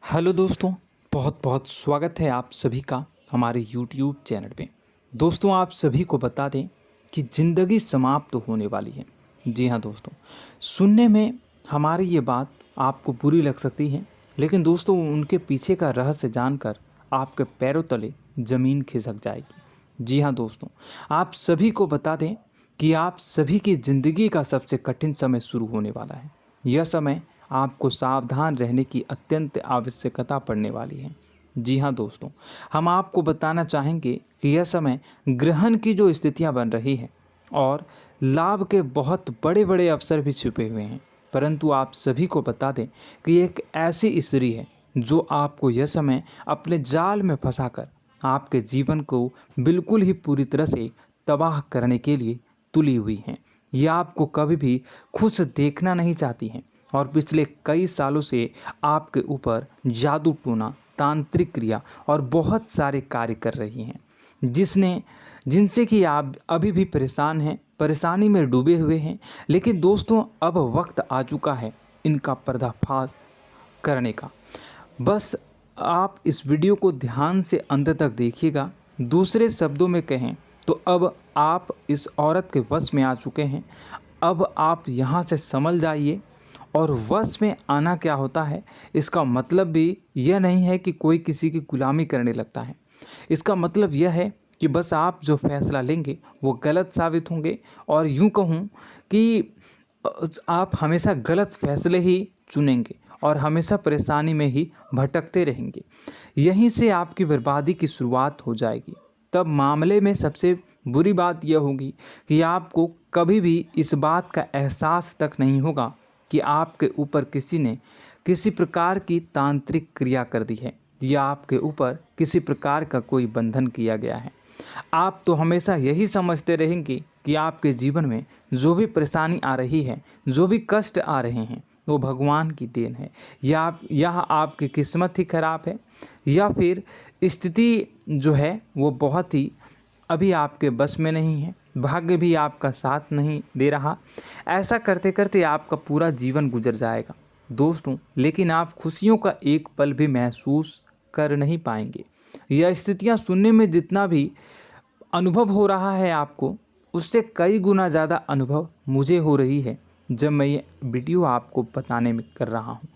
Hello दोस्तों, बहुत बहुत स्वागत है आप सभी का हमारे YouTube चैनल पे। दोस्तों, आप सभी को बता दें कि ज़िंदगी समाप्त होने वाली है। जी हाँ दोस्तों, सुनने में हमारी ये बात आपको बुरी लग सकती है, लेकिन दोस्तों उनके पीछे का रहस्य जानकर आपके पैरों तले ज़मीन खिसक जाएगी। जी हाँ दोस्तों, आप सभी को बता दें कि आप सभी की ज़िंदगी का सबसे कठिन समय शुरू होने वाला है। यह समय आपको सावधान रहने की अत्यंत आवश्यकता पड़ने वाली है। जी हाँ दोस्तों, हम आपको बताना चाहेंगे कि यह समय ग्रहण की जो स्थितियां बन रही है और लाभ के बहुत बड़े बड़े अवसर भी छुपे हुए हैं। परंतु आप सभी को बता दें कि एक ऐसी स्त्री है जो आपको यह समय अपने जाल में फंसाकर आपके जीवन को बिल्कुल ही पूरी तरह से तबाह करने के लिए तुली हुई हैं। यह आपको कभी भी खुश देखना नहीं चाहती हैं और पिछले कई सालों से आपके ऊपर जादू टोना, तांत्रिक क्रिया और बहुत सारे कार्य कर रही हैं, जिनसे कि आप अभी भी परेशान हैं, परेशानी में डूबे हुए हैं। लेकिन दोस्तों, अब वक्त आ चुका है इनका पर्दाफाश करने का। बस आप इस वीडियो को ध्यान से अंत तक देखिएगा। दूसरे शब्दों में कहें तो अब आप इस औरत के वश में आ चुके हैं। अब आप यहाँ से संभल जाइए। और वश में आना क्या होता है, इसका मतलब भी यह नहीं है कि कोई किसी की गुलामी करने लगता है। इसका मतलब यह है कि बस आप जो फैसला लेंगे वो गलत साबित होंगे, और यूँ कहूँ कि आप हमेशा गलत फैसले ही चुनेंगे और हमेशा परेशानी में ही भटकते रहेंगे। यहीं से आपकी बर्बादी की शुरुआत हो जाएगी। तब मामले में सबसे बुरी बात यह होगी कि आपको कभी भी इस बात का एहसास तक नहीं होगा कि आपके ऊपर किसी ने किसी प्रकार की तांत्रिक क्रिया कर दी है या आपके ऊपर किसी प्रकार का कोई बंधन किया गया है। आप तो हमेशा यही समझते रहेंगे कि आपके जीवन में जो भी परेशानी आ रही है, जो भी कष्ट आ रहे हैं, वो भगवान की देन है, या आपकी किस्मत ही खराब है, या फिर स्थिति जो है वो बहुत ही अभी आपके बस में नहीं है, भाग्य भी आपका साथ नहीं दे रहा। ऐसा करते करते आपका पूरा जीवन गुजर जाएगा दोस्तों, लेकिन आप खुशियों का एक पल भी महसूस कर नहीं पाएंगे। यह स्थितियां सुनने में जितना भी अनुभव हो रहा है आपको, उससे कई गुना ज़्यादा अनुभव मुझे हो रही है जब मैं ये वीडियो आपको बताने में कर रहा हूँ।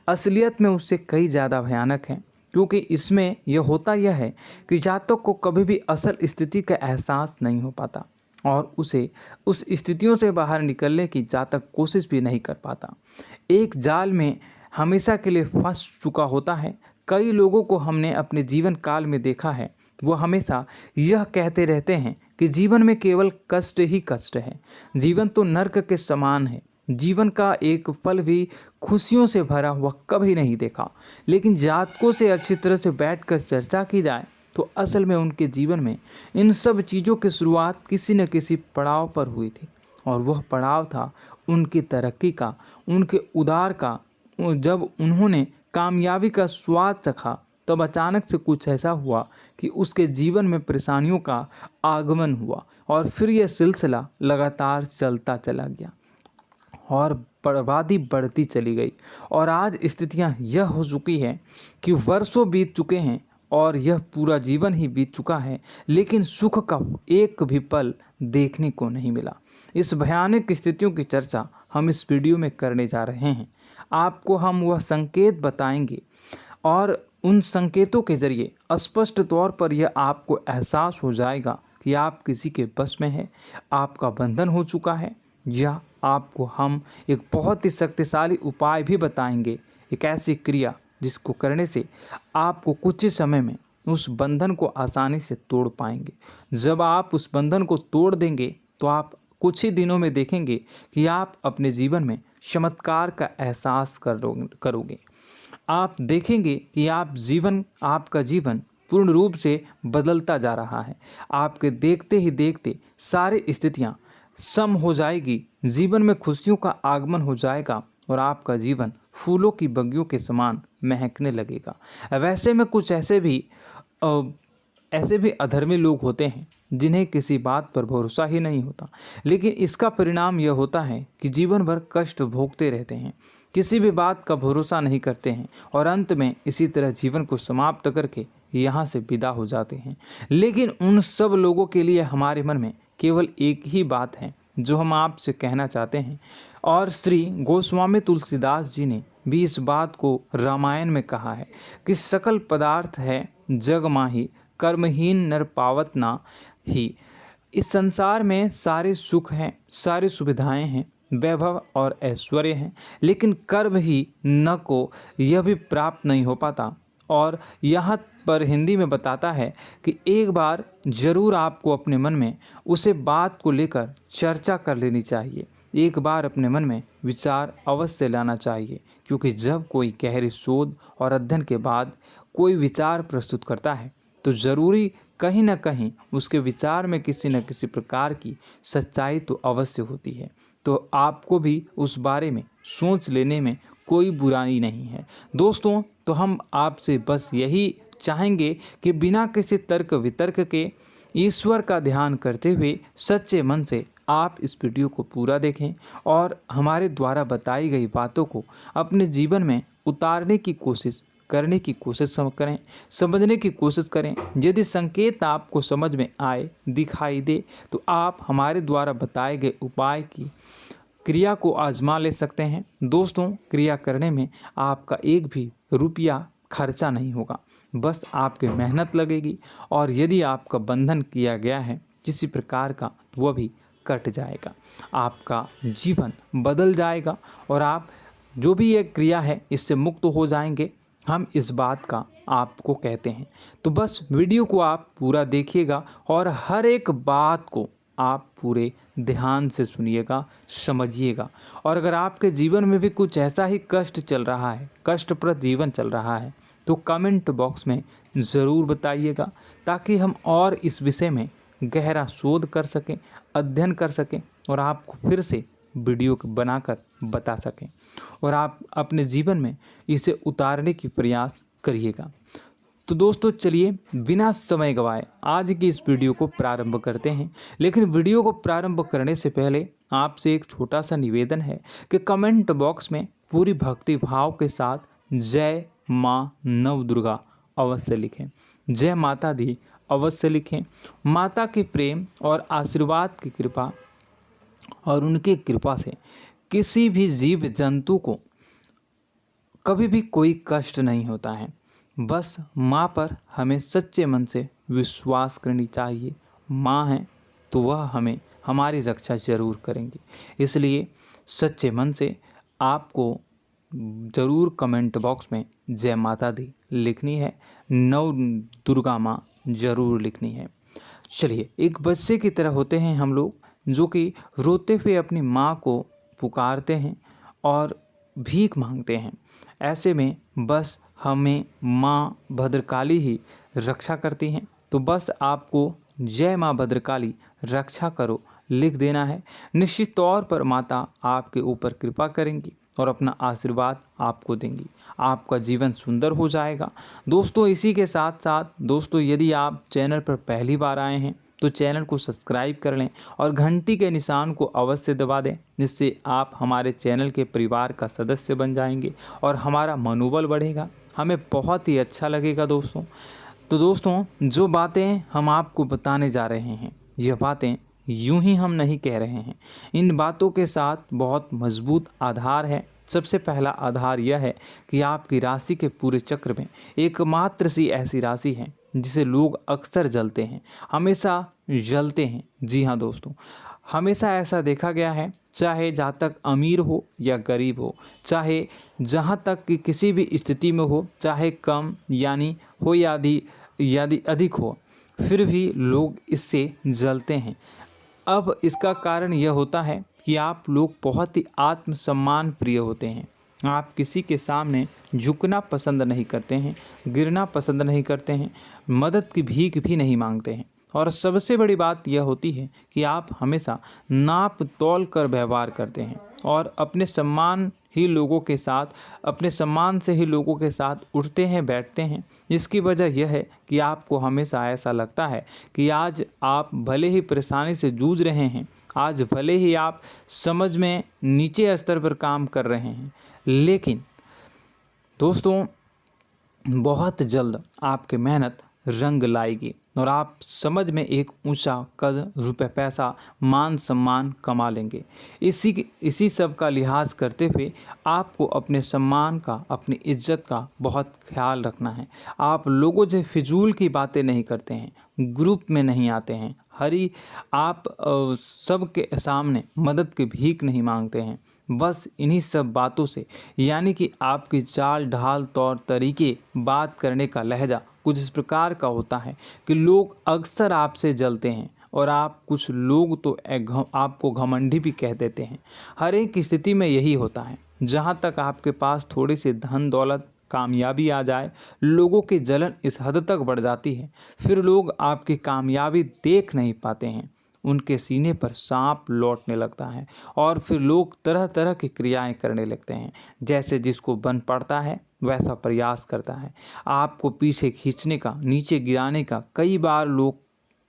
असलियत में उससे कई ज़्यादा भयानक है, क्योंकि इसमें यह होता यह है कि जातक को कभी भी असल स्थिति का एहसास नहीं हो पाता और उसे उस स्थितियों से बाहर निकलने की जातक कोशिश भी नहीं कर पाता। एक जाल में हमेशा के लिए फंस चुका होता है। कई लोगों को हमने अपने जीवन काल में देखा है, वो हमेशा यह कहते रहते हैं कि जीवन में केवल कष्ट ही कष्ट है, जीवन तो नर्क के समान है, जीवन का एक पल भी खुशियों से भरा हुआ कभी नहीं देखा। लेकिन जातकों से अच्छी तरह से बैठकर चर्चा की जाए तो असल में उनके जीवन में इन सब चीज़ों की शुरुआत किसी न किसी पड़ाव पर हुई थी, और वह पड़ाव था उनकी तरक्की का, उनके उदार का। जब उन्होंने कामयाबी का स्वाद चखा, तब अचानक से कुछ ऐसा हुआ कि उसके जीवन में परेशानियों का आगमन हुआ, और फिर यह सिलसिला लगातार चलता चला गया और बर्बादी बढ़ती चली गई। और आज स्थितियां यह हो चुकी है कि वर्षों बीत चुके हैं और यह पूरा जीवन ही बीत चुका है, लेकिन सुख का एक भी पल देखने को नहीं मिला। इस भयानक स्थितियों की चर्चा हम इस वीडियो में करने जा रहे हैं। आपको हम वह संकेत बताएंगे और उन संकेतों के जरिए स्पष्ट तौर पर यह आपको एहसास हो जाएगा कि आप किसी के बस में हैं, आपका बंधन हो चुका है, या आपको हम एक बहुत ही शक्तिशाली उपाय भी बताएंगे, एक ऐसी क्रिया जिसको करने से आपको कुछ ही समय में उस बंधन को आसानी से तोड़ पाएंगे। जब आप उस बंधन को तोड़ देंगे तो आप कुछ ही दिनों में देखेंगे कि आप अपने जीवन में चमत्कार का एहसास करोगे। आप देखेंगे कि आपका जीवन पूर्ण रूप से बदलता जा रहा है। आपके देखते ही देखते सारी स्थितियां सम हो जाएगी, जीवन में खुशियों का आगमन हो जाएगा और आपका जीवन फूलों की बगियों के समान महकने लगेगा। वैसे में कुछ ऐसे भी अधर्मी लोग होते हैं जिन्हें किसी बात पर भरोसा ही नहीं होता, लेकिन इसका परिणाम यह होता है कि जीवन भर कष्ट भोगते रहते हैं, किसी भी बात का भरोसा नहीं करते हैं और अंत में इसी तरह जीवन को समाप्त करके यहाँ से विदा हो जाते हैं। लेकिन उन सब लोगों के लिए हमारे मन में केवल एक ही बात है जो हम आपसे कहना चाहते हैं, और श्री गोस्वामी तुलसीदास जी ने भी इस बात को रामायण में कहा है कि सकल पदार्थ है जग माही, कर्महीन नर पावत ना ही। इस संसार में सारे सुख हैं, सारी सुविधाएं हैं, वैभव और ऐश्वर्य हैं, लेकिन कर्म ही न को यह भी प्राप्त नहीं हो पाता। और यहाँ पर हिंदी में बताता है कि एक बार जरूर आपको अपने मन में उसे बात को लेकर चर्चा कर लेनी चाहिए, एक बार अपने मन में विचार अवश्य लाना चाहिए, क्योंकि जब कोई गहरी शोध और अध्ययन के बाद कोई विचार प्रस्तुत करता है तो ज़रूरी कहीं ना कहीं उसके विचार में किसी न किसी प्रकार की सच्चाई तो अवश्य होती है। तो आपको भी उस बारे में सोच लेने में कोई बुराई नहीं है। दोस्तों, तो हम आपसे बस यही चाहेंगे कि बिना किसी तर्क वितर्क के ईश्वर का ध्यान करते हुए सच्चे मन से आप इस वीडियो को पूरा देखें और हमारे द्वारा बताई गई बातों को अपने जीवन में उतारने की कोशिश करने की कोशिश करें, समझने की कोशिश करें। यदि संकेत आपको समझ में आए, दिखाई दे, तो आप हमारे द्वारा बताए गए उपाय की क्रिया को आजमा ले सकते हैं। दोस्तों, क्रिया करने में आपका एक भी रुपया खर्चा नहीं होगा, बस आपकी मेहनत लगेगी, और यदि आपका बंधन किया गया है किसी प्रकार का तो वह भी कट जाएगा, आपका जीवन बदल जाएगा और आप जो भी ये क्रिया है इससे मुक्त हो जाएंगे। हम इस बात का आपको कहते हैं। तो बस वीडियो को आप पूरा देखिएगा और हर एक बात को आप पूरे ध्यान से सुनिएगा, समझिएगा। और अगर आपके जीवन में भी कुछ ऐसा ही कष्ट चल रहा है, कष्टप्रद जीवन चल रहा है, तो कमेंट बॉक्स में ज़रूर बताइएगा, ताकि हम और इस विषय में गहरा शोध कर सकें, अध्ययन कर सकें और आपको फिर से वीडियो बनाकर बता सकें और आप अपने जीवन में इसे उतारने की प्रयास करिएगा। तो दोस्तों, चलिए बिना समय गवाए आज की इस वीडियो को प्रारंभ करते हैं। लेकिन वीडियो को प्रारंभ करने से पहले आपसे एक छोटा सा निवेदन है कि कमेंट बॉक्स में पूरी भक्ति भाव के साथ जय माँ नव दुर्गा अवश्य लिखें, जय माता दी अवश्य लिखें। माता के प्रेम और आशीर्वाद की कृपा और उनकी कृपा से किसी भी जीव जंतु को कभी भी कोई कष्ट नहीं होता है। बस माँ पर हमें सच्चे मन से विश्वास करनी चाहिए। माँ है तो वह हमें हमारी रक्षा जरूर करेंगी। इसलिए सच्चे मन से आपको ज़रूर कमेंट बॉक्स में जय माता दी लिखनी है, नव दुर्गा माँ ज़रूर लिखनी है। चलिए, एक बच्चे की तरह होते हैं हम लोग, जो कि रोते हुए अपनी माँ को पुकारते हैं और भीख मांगते हैं। ऐसे में बस हमें माँ भद्रकाली ही रक्षा करती हैं। तो बस आपको जय माँ भद्रकाली रक्षा करो लिख देना है। निश्चित तौर पर माता आपके ऊपर कृपा करेंगी और अपना आशीर्वाद आपको देंगी, आपका जीवन सुंदर हो जाएगा। दोस्तों, इसी के साथ साथ दोस्तों, यदि आप चैनल पर पहली बार आए हैं तो चैनल को सब्सक्राइब कर लें और घंटी के निशान को अवश्य दबा दें, जिससे आप हमारे चैनल के परिवार का सदस्य बन जाएंगे और हमारा मनोबल बढ़ेगा, हमें बहुत ही अच्छा लगेगा दोस्तों। तो दोस्तों, जो बातें हम आपको बताने जा रहे हैं, यह बातें यूं ही हम नहीं कह रहे हैं। इन बातों के साथ बहुत मजबूत आधार है। सबसे पहला आधार यह है कि आपकी राशि के पूरे चक्र में एकमात्र सी ऐसी राशि है जिसे लोग अक्सर जलते हैं, हमेशा जलते हैं। जी हाँ दोस्तों, हमेशा ऐसा देखा गया है, चाहे जहाँ तक अमीर हो या गरीब हो, चाहे जहाँ तक कि किसी भी स्थिति में हो, चाहे कम यानी हो या अधिक हो, फिर भी लोग इससे जलते हैं। अब इसका कारण यह होता है कि आप लोग बहुत ही आत्मसम्मान प्रिय होते हैं। आप किसी के सामने झुकना पसंद नहीं करते हैं, गिरना पसंद नहीं करते हैं, मदद की भीख भी नहीं मांगते हैं और सबसे बड़ी बात यह होती है कि आप हमेशा नाप तौल कर व्यवहार करते हैं और अपने सम्मान से ही लोगों के साथ उठते हैं बैठते हैं। इसकी वजह यह है कि आपको हमेशा ऐसा लगता है कि आज आप भले ही परेशानी से जूझ रहे हैं, आज भले ही आप समझ में नीचे स्तर पर काम कर रहे हैं, लेकिन दोस्तों बहुत जल्द आपकी मेहनत रंग लाएगी और आप समझ में एक ऊंचा कद, रुपए, पैसा, मान सम्मान कमा लेंगे। इसी सब का लिहाज करते हुए आपको अपने सम्मान का, अपनी इज्जत का बहुत ख्याल रखना है। आप लोगों से फिजूल की बातें नहीं करते हैं, ग्रुप में नहीं आते हैं, आप सबके सामने मदद की भीख नहीं मांगते हैं। बस इन्हीं सब बातों से, यानी कि आपकी चाल ढाल, तौर तरीके, बात करने का लहजा कुछ इस प्रकार का होता है कि लोग अक्सर आपसे जलते हैं और कुछ लोग तो आपको घमंडी भी कह देते हैं। हर एक स्थिति में यही होता है। जहाँ तक आपके पास थोड़ी सी धन दौलत, कामयाबी आ जाए, लोगों की जलन इस हद तक बढ़ जाती है, फिर लोग आपकी कामयाबी देख नहीं पाते हैं, उनके सीने पर सांप लौटने लगता है और फिर लोग तरह तरह की क्रियाएं करने लगते हैं। जैसे जिसको बन पड़ता है वैसा प्रयास करता है। आपको पीछे खींचने का, नीचे गिराने का कई बार लोग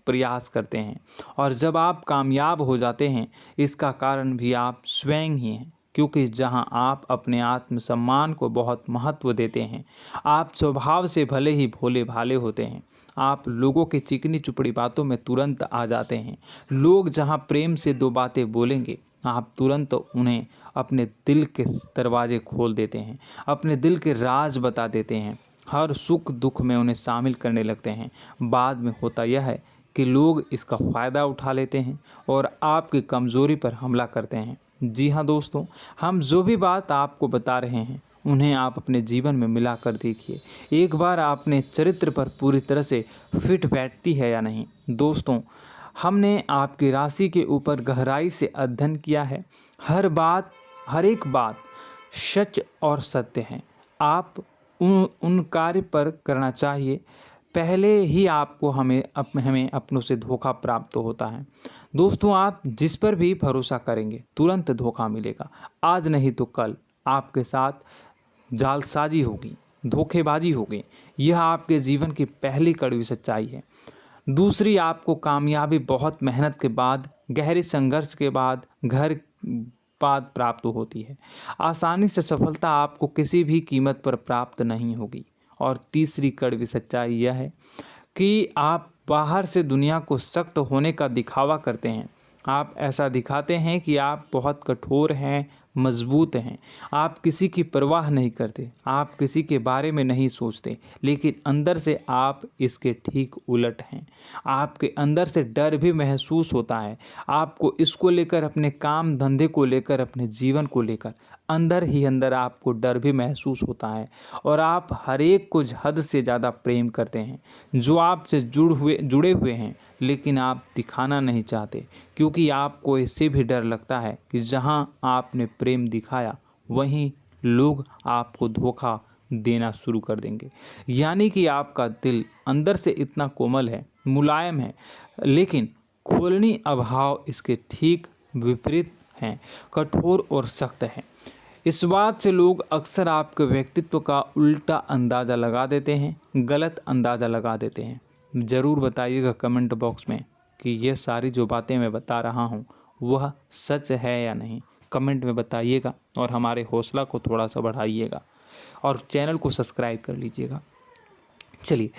प्रयास करते हैं और जब आप कामयाब हो जाते हैं, इसका कारण भी आप स्वयं ही हैं। क्योंकि जहां आप अपने आत्मसम्मान को बहुत महत्व देते हैं, आप स्वभाव से भले ही भोले भाले होते हैं, आप लोगों की चिकनी चुपड़ी बातों में तुरंत आ जाते हैं। लोग जहां प्रेम से दो बातें बोलेंगे, आप तुरंत उन्हें अपने दिल के दरवाजे खोल देते हैं, अपने दिल के राज बता देते हैं, हर सुख दुख में उन्हें शामिल करने लगते हैं। बाद में होता यह है कि लोग इसका फ़ायदा उठा लेते हैं और आपकी कमज़ोरी पर हमला करते हैं। जी हाँ दोस्तों, हम जो भी बात आपको बता रहे हैं उन्हें आप अपने जीवन में मिला कर देखिए। एक बार आपने चरित्र पर पूरी तरह से फिट बैठती है या नहीं। दोस्तों, हमने आपकी राशि के ऊपर गहराई से अध्ययन किया है। हर एक बात सच और सत्य है। आप उन कार्य पर करना चाहिए, पहले ही आपको हमें अपनों से धोखा प्राप्त होता है। दोस्तों, आप जिस पर भी भरोसा करेंगे तुरंत धोखा मिलेगा। आज नहीं तो कल आपके साथ जालसाजी होगी, धोखेबाजी होगी। यह आपके जीवन की पहली कड़वी सच्चाई है। दूसरी, आपको कामयाबी बहुत मेहनत के बाद, गहरे संघर्ष के बाद प्राप्त होती है। आसानी से सफलता आपको किसी भी कीमत पर प्राप्त नहीं होगी। और तीसरी कड़वी सच्चाई यह है कि आप बाहर से दुनिया को सख्त होने का दिखावा करते हैं। आप ऐसा दिखाते हैं कि आप बहुत कठोर हैं, मजबूत हैं, आप किसी की परवाह नहीं करते, आप किसी के बारे में नहीं सोचते, लेकिन अंदर से आप इसके ठीक उलट हैं। आपके अंदर से डर भी महसूस होता है। आपको इसको लेकर, अपने काम धंधे को लेकर, अपने जीवन को लेकर अंदर ही अंदर आपको डर भी महसूस होता है और आप हर एक को हद से ज़्यादा प्रेम करते हैं, जो आपसे जुड़े हुए हैं, लेकिन आप दिखाना नहीं चाहते, क्योंकि आपको इससे भी डर लगता है कि जहां आपने प्रेम दिखाया वहीं लोग आपको धोखा देना शुरू कर देंगे। यानी कि आपका दिल अंदर से इतना कोमल है, मुलायम है, लेकिन खोलनी अभाव इसके ठीक विपरीत हैं, कठोर और सख्त हैं। इस बात से लोग अक्सर आपके व्यक्तित्व का उल्टा अंदाज़ा लगा देते हैं, गलत अंदाज़ा लगा देते हैं। ज़रूर बताइएगा कमेंट बॉक्स में कि ये सारी जो बातें मैं बता रहा हूँ वह सच है या नहीं। कमेंट में बताइएगा और हमारे हौसला को थोड़ा सा बढ़ाइएगा और चैनल को सब्सक्राइब कर लीजिएगा। चलिए,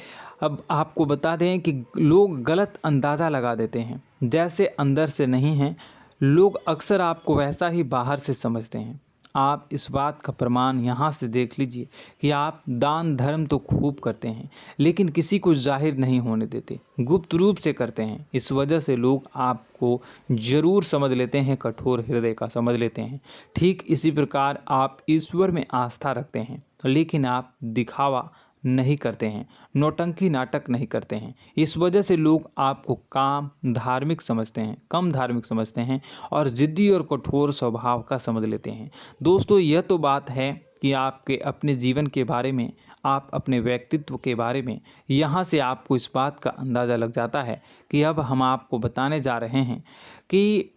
अब आपको बता दें कि लोग गलत अंदाज़ा लगा देते हैं। जैसे अंदर से नहीं हैं, लोग अक्सर आपको वैसा ही बाहर से समझते हैं। आप इस बात का प्रमाण यहाँ से देख लीजिए कि आप दान धर्म तो खूब करते हैं, लेकिन किसी को जाहिर नहीं होने देते, गुप्त रूप से करते हैं। इस वजह से लोग आपको ज़रूर समझ लेते हैं, कठोर हृदय का समझ लेते हैं। ठीक इसी प्रकार आप ईश्वर में आस्था रखते हैं, लेकिन आप दिखावा नहीं करते हैं, नौटंकी नाटक नहीं करते हैं। इस वजह से लोग आपको कम धार्मिक समझते हैं और ज़िद्दी और कठोर स्वभाव का समझ लेते हैं। दोस्तों, यह तो बात है कि आपके अपने जीवन के बारे में, आप अपने व्यक्तित्व के बारे में, यहाँ से आपको इस बात का अंदाज़ा लग जाता है कि अब हम आपको बताने जा रहे हैं कि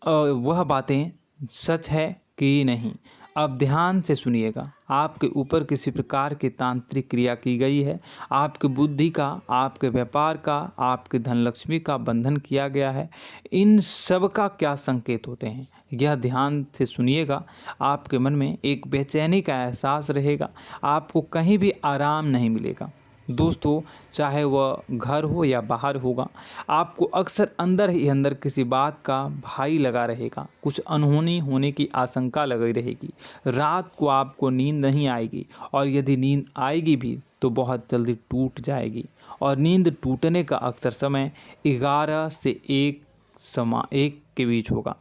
वह बातें सच है कि नहीं। अब ध्यान से सुनिएगा। आपके ऊपर किसी प्रकार की तांत्रिक क्रिया की गई है, आपकी बुद्धि का, आपके व्यापार का, आपके धनलक्ष्मी का बंधन किया गया है। इन सब का क्या संकेत होते हैं, यह ध्यान से सुनिएगा। आपके मन में एक बेचैनी का एहसास रहेगा, आपको कहीं भी आराम नहीं मिलेगा। दोस्तों, चाहे वह घर हो या बाहर होगा, आपको अक्सर अंदर ही अंदर किसी बात का भय लगा रहेगा, कुछ अनहोनी होने की आशंका लगी रहेगी। रात को आपको नींद नहीं आएगी, और यदि नींद आएगी भी तो बहुत जल्दी टूट जाएगी, और नींद टूटने का अक्सर समय 11 से 1 के बीच होगा।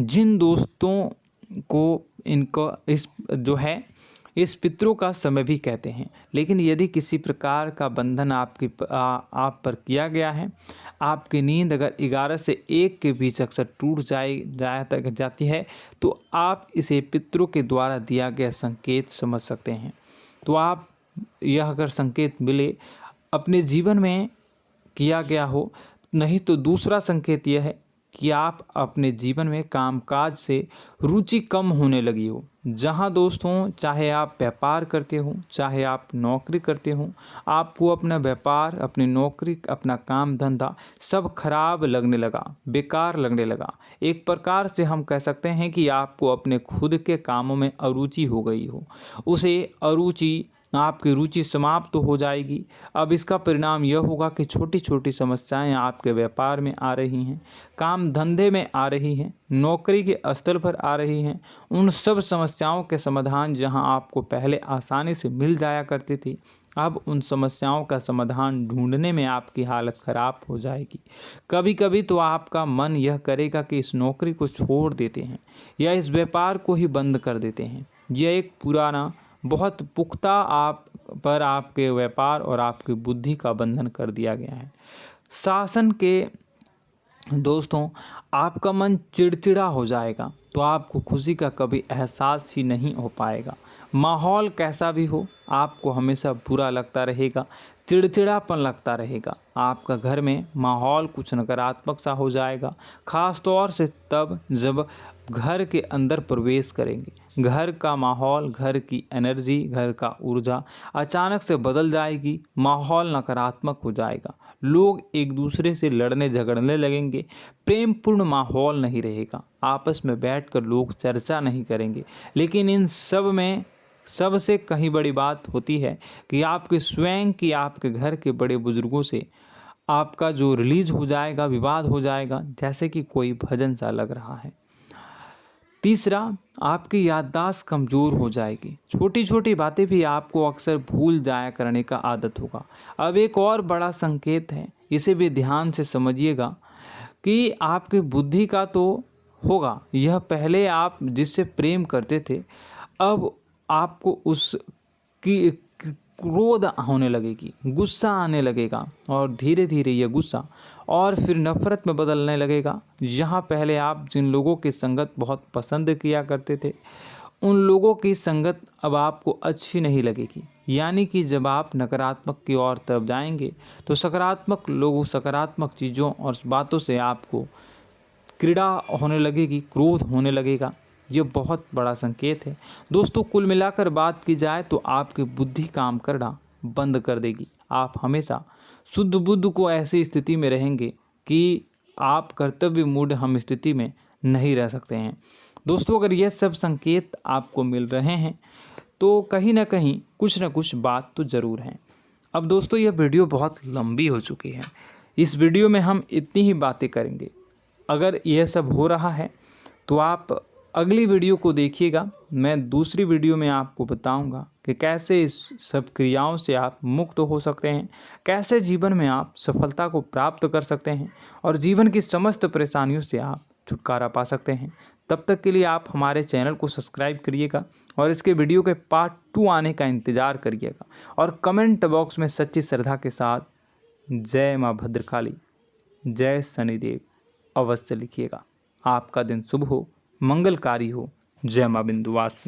जिन दोस्तों को इनको इस पितरों का समय भी कहते हैं। लेकिन यदि किसी प्रकार का बंधन आप पर किया गया है, आपकी नींद अगर 11 से 1 के बीच अक्सर टूट जाती है, तो आप इसे पितरों के द्वारा दिया गया संकेत समझ सकते हैं। तो आप यह अगर संकेत मिले अपने जीवन में किया गया हो, नहीं तो दूसरा संकेत यह है कि आप अपने जीवन में कामकाज से रुचि कम होने लगी हो। जहां दोस्तों, चाहे आप व्यापार करते हो, चाहे आप नौकरी करते हो, आपको अपना व्यापार, अपनी नौकरी, अपना काम धंधा सब खराब लगने लगा, बेकार लगने लगा। एक प्रकार से हम कह सकते हैं कि आपको अपने खुद के कामों में अरुचि हो गई हो। उसे अरुचि, आपकी रुचि समाप्त तो हो जाएगी। अब इसका परिणाम यह होगा कि छोटी छोटी समस्याएं आपके व्यापार में आ रही हैं, काम धंधे में आ रही हैं, नौकरी के स्तर पर आ रही हैं। उन सब समस्याओं के समाधान जहां आपको पहले आसानी से मिल जाया करती थी, अब उन समस्याओं का समाधान ढूंढने में आपकी हालत ख़राब हो जाएगी। कभी कभी तो आपका मन यह करेगा कि इस नौकरी को छोड़ देते हैं या इस व्यापार को ही बंद कर देते हैं। यह एक पुराना, बहुत पुख्ता आपके व्यापार और आपकी बुद्धि का बंधन कर दिया गया है। शासन के दोस्तों, आपका मन चिड़चिड़ा हो जाएगा, तो आपको खुशी का कभी एहसास ही नहीं हो पाएगा। माहौल कैसा भी हो, आपको हमेशा बुरा लगता रहेगा, चिड़चिड़ापन लगता रहेगा। आपका घर में माहौल कुछ नकारात्मक सा हो जाएगा, ख़ास तौर से तब जब घर के अंदर प्रवेश करेंगे। घर का माहौल, घर की एनर्जी, घर का ऊर्जा अचानक से बदल जाएगी, माहौल नकारात्मक हो जाएगा। लोग एक दूसरे से लड़ने झगड़ने लगेंगे, प्रेमपूर्ण माहौल नहीं रहेगा, आपस में बैठकर लोग चर्चा नहीं करेंगे। लेकिन इन सब में सबसे कहीं बड़ी बात होती है कि आपके स्वयं की, आपके घर के बड़े बुजुर्गों से आपका जो रिलीज हो जाएगा, विवाद हो जाएगा, जैसे कि कोई भजन सा लग रहा है। तीसरा, आपकी याददाश्त कमज़ोर हो जाएगी, छोटी छोटी बातें भी आपको अक्सर भूल जाया करने का आदत होगा। अब एक और बड़ा संकेत है, इसे भी ध्यान से समझिएगा कि आपकी बुद्धि का तो होगा, यह पहले आप जिससे प्रेम करते थे, अब आपको उसकी क्रोध होने लगेगी, गुस्सा आने लगेगा, और धीरे धीरे यह गुस्सा और फिर नफरत में बदलने लगेगा। यहाँ पहले आप जिन लोगों की संगत बहुत पसंद किया करते थे, उन लोगों की संगत अब आपको अच्छी नहीं लगेगी। यानी कि जब आप नकारात्मक की ओर तरफ जाएंगे, तो सकारात्मक लोगों, सकारात्मक चीज़ों और बातों से आपको क्रीड़ा होने लगेगी, क्रोध होने लगेगा। ये बहुत बड़ा संकेत है दोस्तों। कुल मिलाकर बात की जाए तो आपकी बुद्धि काम करना बंद कर देगी। आप हमेशा शुद्ध बुद्ध को ऐसी स्थिति में रहेंगे कि आप कर्तव्य मूढ़ हम स्थिति में नहीं रह सकते हैं। दोस्तों, अगर ये सब संकेत आपको मिल रहे हैं तो कहीं ना कहीं कुछ ना कुछ बात तो ज़रूर है। अब दोस्तों, यह वीडियो बहुत लंबी हो चुकी है, इस वीडियो में हम इतनी ही बातें करेंगे। अगर यह सब हो रहा है तो आप अगली वीडियो को देखिएगा। मैं दूसरी वीडियो में आपको बताऊंगा कि कैसे इस सब क्रियाओं से आप मुक्त हो सकते हैं, कैसे जीवन में आप सफलता को प्राप्त कर सकते हैं और जीवन की समस्त परेशानियों से आप छुटकारा पा सकते हैं। तब तक के लिए आप हमारे चैनल को सब्सक्राइब करिएगा और इसके वीडियो के पार्ट 2 आने का इंतज़ार करिएगा, और कमेंट बॉक्स में सच्ची श्रद्धा के साथ जय माँ भद्रकाली, जय शनिदेव अवश्य लिखिएगा। आपका दिन शुभ हो, मंगलकारी हो। जय माँ विंध्यवासिनी।